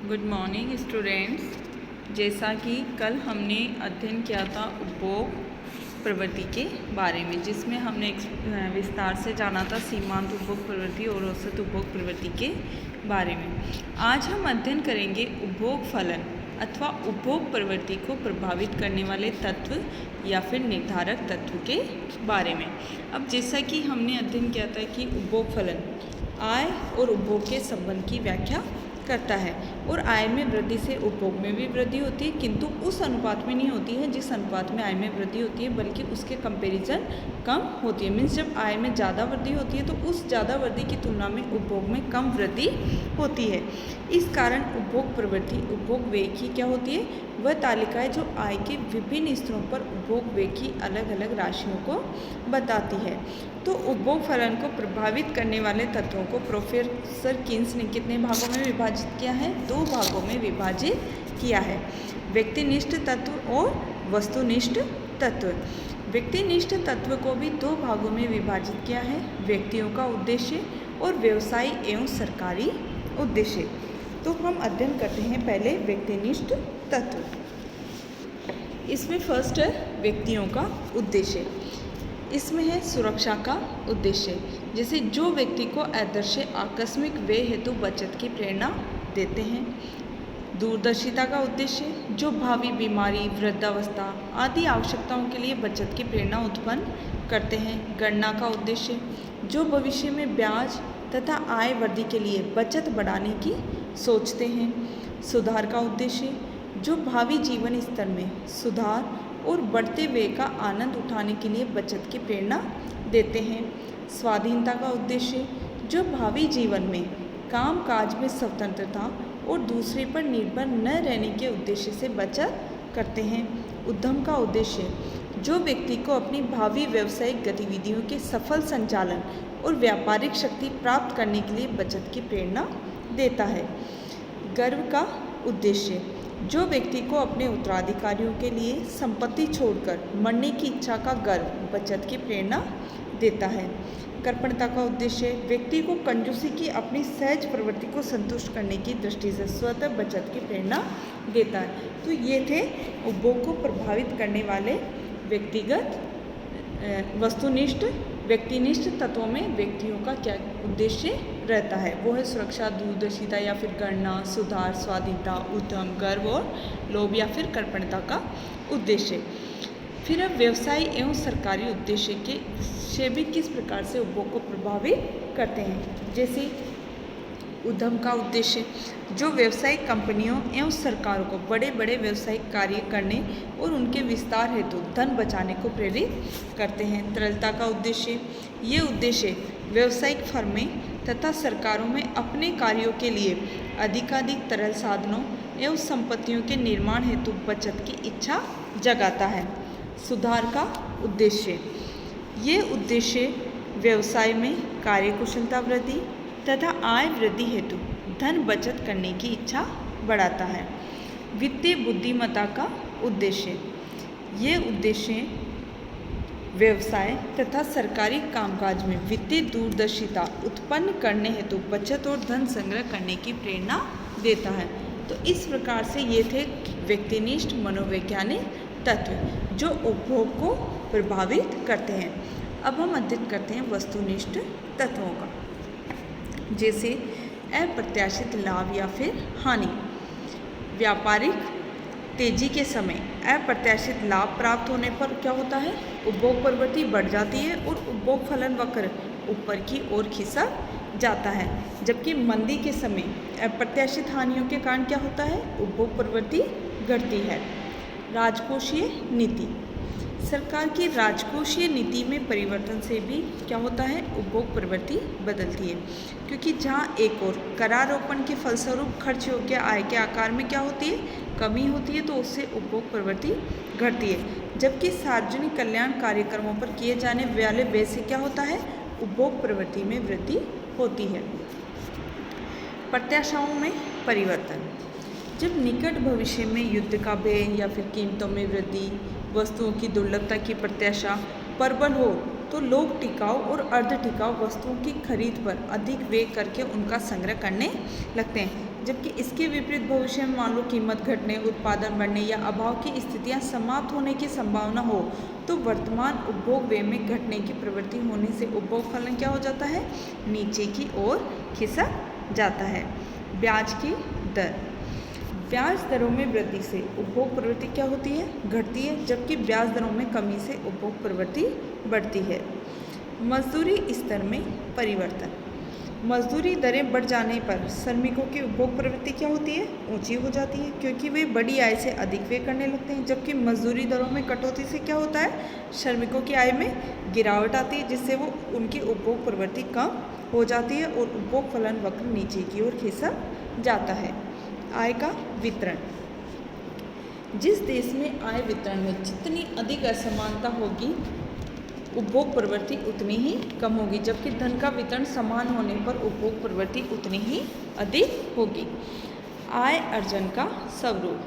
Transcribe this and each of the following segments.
Good morning students. जैसा कि कल हमने अध्ययन किया था उपभोग प्रवृत्ति के बारे में, जिसमें हमने विस्तार से जाना था सीमांत उपभोग प्रवृत्ति और औसत उपभोग प्रवृत्ति के बारे में। आज हम अध्ययन करेंगे उपभोग फलन अथवा उपभोग प्रवृत्ति को प्रभावित करने वाले तत्व या फिर निर्धारक तत्व के बारे में। अब जैसा कि हमने अध्ययन किया था कि उपभोग फलन आय और उपभोग के संबंध की व्याख्या करता है और आय में वृद्धि से उपभोग में भी वृद्धि होती है, किंतु उस अनुपात में नहीं होती है जिस अनुपात में आय में वृद्धि होती है, बल्कि उसके कंपैरिजन कम होती है। मीन्स जब आय में ज़्यादा वृद्धि होती है तो उस ज़्यादा वृद्धि की तुलना में उपभोग में कम वृद्धि होती है। इस कारण उपभोग प्रवृत्ति उपभोग व्यय की क्या होती है, वह तालिका है जो आय के विभिन्न स्तरों पर उपभोग व्यय की अलग अलग राशियों को बताती है। तो उपभोग फलन को प्रभावित करने वाले तत्वों को प्रोफेसर कीन्स ने कितने भागों में विभाजित किया है? 2 भागों में विभाजित किया है, व्यक्तिनिष्ठ तत्व और वस्तुनिष्ठ तत्व। व्यक्तिनिष्ठ तत्व को भी 2 भागों में विभाजित किया है, व्यक्तियों का उद्देश्य और व्यवसायी एवं सरकारी उद्देश्य। तो हम अध्ययन करते हैं पहले व्यक्तिनिष्ठ तत्व। इसमें फर्स्ट है व्यक्तियों का उद्देश्य। इसमें है सुरक्षा का उद्देश्य, जैसे जो व्यक्ति को आदर्श आकस्मिक व्यय हेतु बचत की प्रेरणा देते हैं। दूरदर्शिता का उद्देश्य, जो भावी बीमारी, वृद्धावस्था आदि आवश्यकताओं के लिए बचत की प्रेरणा उत्पन्न करते हैं। गणना का उद्देश्य, जो भविष्य में ब्याज तथा आय वृद्धि के लिए बचत बढ़ाने की सोचते हैं। सुधार का उद्देश्य, जो भावी जीवन स्तर में सुधार और बढ़ते व्यय का आनंद उठाने के लिए बचत की प्रेरणा देते हैं। स्वाधीनता का उद्देश्य, जो भावी जीवन में काम काज में स्वतंत्रता और दूसरे पर निर्भर न रहने के उद्देश्य से बचत करते हैं। उद्यम का उद्देश्य, जो व्यक्ति को अपनी भावी व्यावसायिक गतिविधियों के सफल संचालन और व्यापारिक शक्ति प्राप्त करने के लिए बचत की प्रेरणा देता है। गर्व का उद्देश्य, जो व्यक्ति को अपने उत्तराधिकारियों के लिए संपत्ति छोड़कर मरने की इच्छा का गर्व बचत की प्रेरणा देता है। कृपणता का उद्देश्य, व्यक्ति को कंजूसी की अपनी सहज प्रवृत्ति को संतुष्ट करने की दृष्टि से स्वतः बचत की प्रेरणा देता है। तो ये थे उपभोग को प्रभावित करने वाले व्यक्तिगत वस्तुनिष्ठ व्यक्तिनिष्ठ तत्वों में व्यक्तियों का क्या उद्देश्य रहता है, वो है सुरक्षा, दूरदर्शिता या फिर गणना, सुधार, स्वाधीनता, उद्यम, गर्व और लोभ या फिर कृपणता का उद्देश्य। फिर अब व्यवसायी एवं सरकारी उद्देश्य के से भी किस प्रकार से उपभोग को प्रभावित करते हैं। जैसे उद्यम का उद्देश्य, जो व्यवसायिक कंपनियों एवं सरकारों को बड़े बड़े व्यावसायिक कार्य करने और उनके विस्तार हेतु धन बचाने को प्रेरित करते हैं। तरलता का उद्देश्य, ये उद्देश्य व्यावसायिक फर्में तथा सरकारों में अपने कार्यों के लिए अधिकाधिक तरल साधनों एवं संपत्तियों के निर्माण हेतु बचत की इच्छा जगाता है। सुधार का उद्देश्य, ये उद्देश्य व्यवसाय में कार्यकुशलता वृद्धि तथा आय वृद्धि हेतु धन बचत करने की इच्छा बढ़ाता है। वित्तीय बुद्धिमत्ता का उद्देश्य, ये उद्देश्य व्यवसाय तथा सरकारी कामकाज में वित्तीय दूरदर्शिता उत्पन्न करने हेतु बचत और धन संग्रह करने की प्रेरणा देता है। तो इस प्रकार से ये थे व्यक्तिनिष्ठ मनोवैज्ञानिक तत्व जो उपभोग को प्रभावित करते हैं। अब हम अध्ययन करते हैं वस्तुनिष्ठ तत्वों का, जैसे अप्रत्याशित लाभ या फिर हानि। व्यापारिक तेजी के समय अप्रत्याशित लाभ प्राप्त होने पर क्या होता है, उपभोग प्रवृत्ति बढ़ जाती है और उपभोग फलन वक्र ऊपर की ओर खिसक जाता है। जबकि मंदी के समय अप्रत्याशित हानियों के कारण क्या होता है, उपभोग प्रवृत्ति घटती है। राजकोषीय नीति, सरकार की राजकोषीय नीति में परिवर्तन से भी क्या होता है, उपभोग प्रवृत्ति बदलती है, क्योंकि जहाँ एक और करारोपण के फलस्वरूप खर्च योग्य आय के आकार में क्या होती है, कमी होती है, तो उससे उपभोग प्रवृत्ति घटती है। जबकि सार्वजनिक कल्याण कार्यक्रमों पर किए जाने वाले व्यय से क्या होता है, उपभोग प्रवृत्ति में वृद्धि होती है। प्रत्याशाओं में परिवर्तन, जब निकट भविष्य में युद्ध का भय या फिर कीमतों में वृद्धि, वस्तुओं की दुर्लभता की प्रत्याशा प्रबल हो तो लोग टिकाऊ और अर्ध टिकाऊ वस्तुओं की खरीद पर अधिक व्यय करके उनका संग्रह करने लगते हैं। जबकि इसके विपरीत भविष्य में मान लो कीमत घटने, उत्पादन बढ़ने या अभाव की स्थितियां समाप्त होने की संभावना हो तो वर्तमान उपभोग व्यय में घटने की प्रवृत्ति होने से उपभोग फलन क्या हो जाता है, नीचे की ओर खिसक जाता है। ब्याज की दर, ब्याज दरों में वृद्धि से उपभोग प्रवृत्ति क्या होती है, घटती है, जबकि ब्याज दरों में कमी से उपभोग प्रवृत्ति बढ़ती है। मजदूरी स्तर में परिवर्तन, मजदूरी दरें बढ़ जाने पर श्रमिकों की उपभोग प्रवृत्ति क्या होती है, ऊंची हो जाती है, क्योंकि वे बड़ी आय से अधिक व्यय करने लगते हैं। जबकि मजदूरी दरों में कटौती से क्या होता है, श्रमिकों की आय में गिरावट आती है, जिससे वो उनकी उपभोग प्रवृत्ति कम हो जाती है और उपभोग फलन वक्र नीचे की ओर खिसक जाता है। आय का वितरण, जिस देश में आय वितरण में जितनी अधिक असमानता होगी उपभोग प्रवृत्ति उतनी ही कम होगी, जबकि धन का वितरण समान होने पर उपभोग प्रवृत्ति उतनी ही अधिक होगी। आय अर्जन का स्वरूप,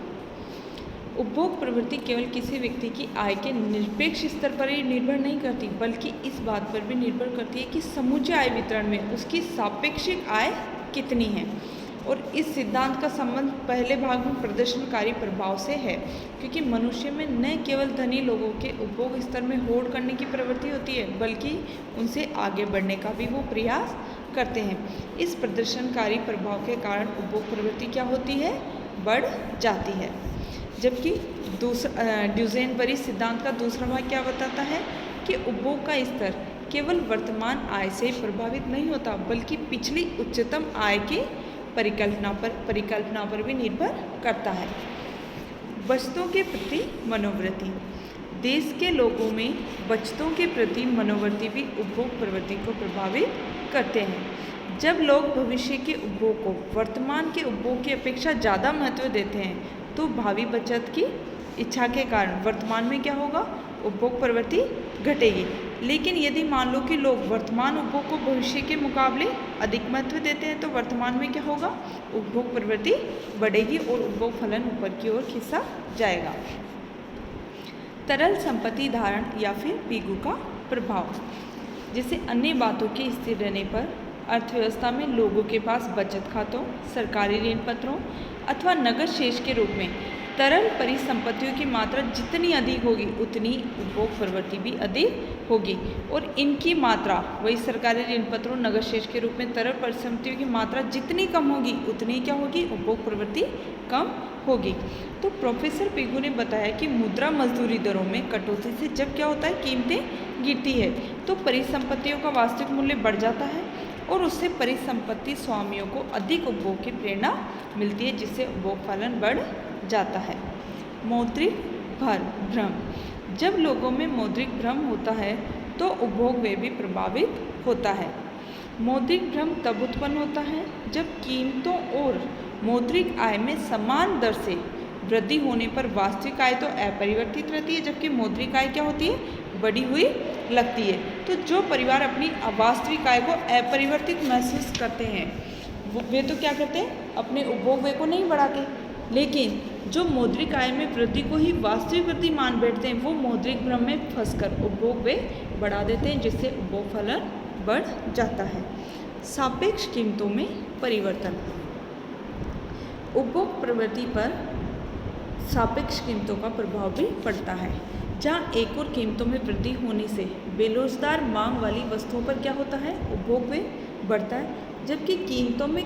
उपभोग प्रवृत्ति केवल किसी व्यक्ति की आय के निरपेक्ष स्तर पर ही निर्भर नहीं करती, बल्कि इस बात पर भी निर्भर करती है कि समूचे आय वितरण में उसकी सापेक्षिक आय कितनी है। और इस सिद्धांत का संबंध पहले भाग में प्रदर्शनकारी प्रभाव से है, क्योंकि मनुष्य में न केवल धनी लोगों के उपभोग स्तर में होड़ करने की प्रवृत्ति होती है, बल्कि उनसे आगे बढ़ने का भी वो प्रयास करते हैं। इस प्रदर्शनकारी प्रभाव के कारण उपभोग प्रवृत्ति क्या होती है, बढ़ जाती है। जबकि ड्यूसेनबरी सिद्धांत का दूसरा भाग क्या बताता है कि उपभोग का स्तर केवल वर्तमान आय से प्रभावित नहीं होता, बल्कि पिछली उच्चतम आय के परिकल्पना पर भी निर्भर करता है। बचतों के प्रति मनोवृत्ति, देश के लोगों में बचतों के प्रति मनोवृत्ति भी उपभोग प्रवृत्ति को प्रभावित करते हैं। जब लोग भविष्य के उपभोग को वर्तमान के उपभोग की अपेक्षा ज़्यादा महत्व देते हैं तो भावी बचत की इच्छा के कारण वर्तमान में क्या होगा, उपभोग प्रवृत्ति घटेगी। लेकिन यदि मान लो कि लोग वर्तमान उपभोग को भविष्य के मुकाबले अधिक महत्व देते हैं तो वर्तमान में क्या होगा, उपभोग प्रवृत्ति बढ़ेगी और उपभोग फलन ऊपर की ओर खिसक जाएगा। तरल संपत्ति धारण या फिर पीगू का प्रभाव, जैसे अन्य बातों के स्थिर रहने पर अर्थव्यवस्था में लोगों के पास बचत खातों, सरकारी ऋण पत्रों अथवा नकद शेष के रूप में तरल परिसंपत्तियों की मात्रा जितनी अधिक होगी उतनी उपभोग प्रवृत्ति भी अधिक होगी। और इनकी मात्रा, वही सरकारी ऋण पत्रों, नकद शेष के रूप में तरल परिसंपत्तियों की मात्रा जितनी कम होगी उतनी क्या होगी, उपभोग प्रवृत्ति कम होगी। तो प्रोफेसर पिगू ने बताया कि मुद्रा मजदूरी दरों में कटौती से जब क्या होता है, कीमतें गिरती है तो परिसंपत्तियों का वास्तविक मूल्य बढ़ जाता है और उससे परिसंपत्ति स्वामियों को अधिक उपभोग की प्रेरणा मिलती है, जिससे उपभोग फलन बढ़ जाता है। मौद्रिक भ्रम, जब लोगों में मौद्रिक भ्रम होता है तो उपभोग व्यय भी प्रभावित होता है। मौद्रिक भ्रम तब उत्पन्न होता है जब कीमतों और मौद्रिक आय में समान दर से वृद्धि होने पर वास्तविक आय तो अपरिवर्तित रहती है, जबकि मौद्रिक आय क्या होती है, बढ़ी हुई लगती है। तो जो परिवार अपनी वास्तविक आय को अपरिवर्तित महसूस करते हैं वे तो क्या करते हैं, अपने उपभोग व्यय को नहीं बढ़ाते, लेकिन जो मौद्रिक आय में वृद्धि को ही वास्तविक वृद्धि मान बैठते हैं वो मौद्रिक भ्रम में फंसकर उपभोग व्यय बढ़ा देते हैं, जिससे उपभोग फलन बढ़ जाता है। सापेक्ष कीमतों में परिवर्तन, उपभोग प्रवृत्ति पर सापेक्ष कीमतों का प्रभाव भी पड़ता है। जहाँ एक और कीमतों में वृद्धि होने से बेरोजगार मांग वाली वस्तुओं पर क्या होता है, उपभोग व्यय बढ़ता है, जबकि कीमतों में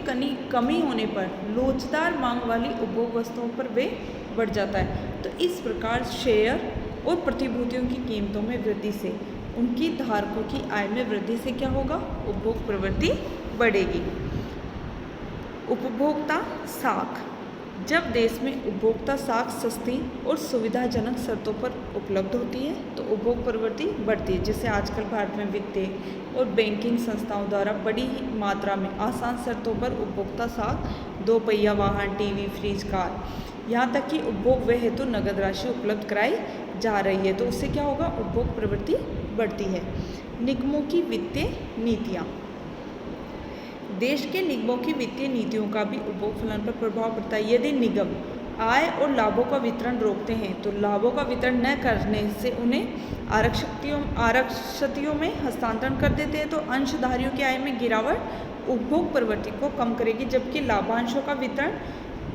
कमी होने पर लोचदार मांग वाली उपभोग वस्तुओं पर व्यय बढ़ जाता है। तो इस प्रकार शेयर और प्रतिभूतियों की कीमतों में वृद्धि से उनकी धारकों की आय में वृद्धि से क्या होगा, उपभोग प्रवृत्ति बढ़ेगी। उपभोक्ता साख, जब देश में उपभोक्ता साख सस्ती और सुविधाजनक शर्तों पर उपलब्ध होती है तो उपभोग प्रवृत्ति बढ़ती है। जैसे आजकल भारत में वित्तीय और बैंकिंग संस्थाओं द्वारा बड़ी मात्रा में आसान शर्तों पर उपभोक्ता साख, 2 पहिया वाहन, टीवी, फ्रिज, कार, यहाँ तक कि उपभोग व्यय हेतु नगद राशि उपलब्ध कराई जा रही है, तो उससे क्या होगा, उपभोग प्रवृत्ति बढ़ती है। निगमों की वित्तीय नीतियाँ, देश के निगमों की वित्तीय नीतियों का भी उपभोग फलन पर प्रभाव पड़ता है। यदि निगम आय और लाभों का वितरण रोकते हैं तो लाभों का वितरण न करने से उन्हें आरक्षितियों में हस्तांतरण कर देते हैं तो अंशधारियों की आय में गिरावट उपभोग प्रवृत्ति को कम करेगी, जबकि लाभांशों का वितरण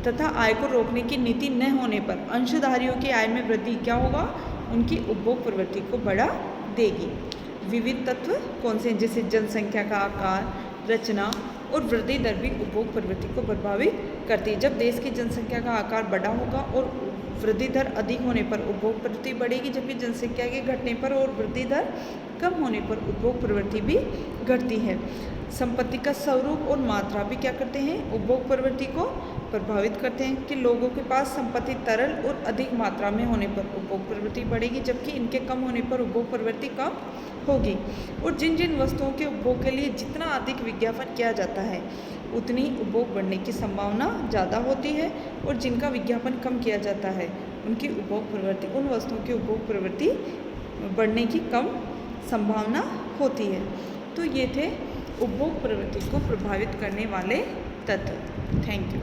तथा आय को रोकने की नीति न होने पर अंशधारियों की आय में वृद्धि क्या होगा, उनकी उपभोग प्रवृत्ति को बढ़ा देगी। विविध तत्व कौन से हैं, जैसे जनसंख्या का आकार, रचना और वृद्धि दर भी उपभोग प्रवृत्ति को प्रभावित करती है। जब देश की जनसंख्या का आकार बड़ा होगा और वृद्धि दर अधिक होने पर उपभोग प्रवृत्ति बढ़ेगी, जबकि जनसंख्या के घटने पर और वृद्धि दर कम होने पर उपभोग प्रवृत्ति भी घटती है। संपत्ति का स्वरूप और मात्रा भी क्या करते हैं, उपभोग प्रवृत्ति को प्रभावित करते हैं कि लोगों के पास संपत्ति तरल और अधिक मात्रा में होने पर उपभोग प्रवृत्ति बढ़ेगी, जबकि इनके कम होने पर उपभोग प्रवृत्ति कम होगी। और जिन जिन वस्तुओं के उपभोग के लिए जितना अधिक विज्ञापन किया जाता है उतनी उपभोग बढ़ने की संभावना ज़्यादा होती है, और जिनका विज्ञापन कम किया जाता है उनकी उपभोग प्रवृत्ति, उन वस्तुओं की उपभोग प्रवृत्ति बढ़ने की कम संभावना होती है। तो ये थे उपभोग प्रवृत्ति को प्रभावित करने वाले तत्व। Thank you.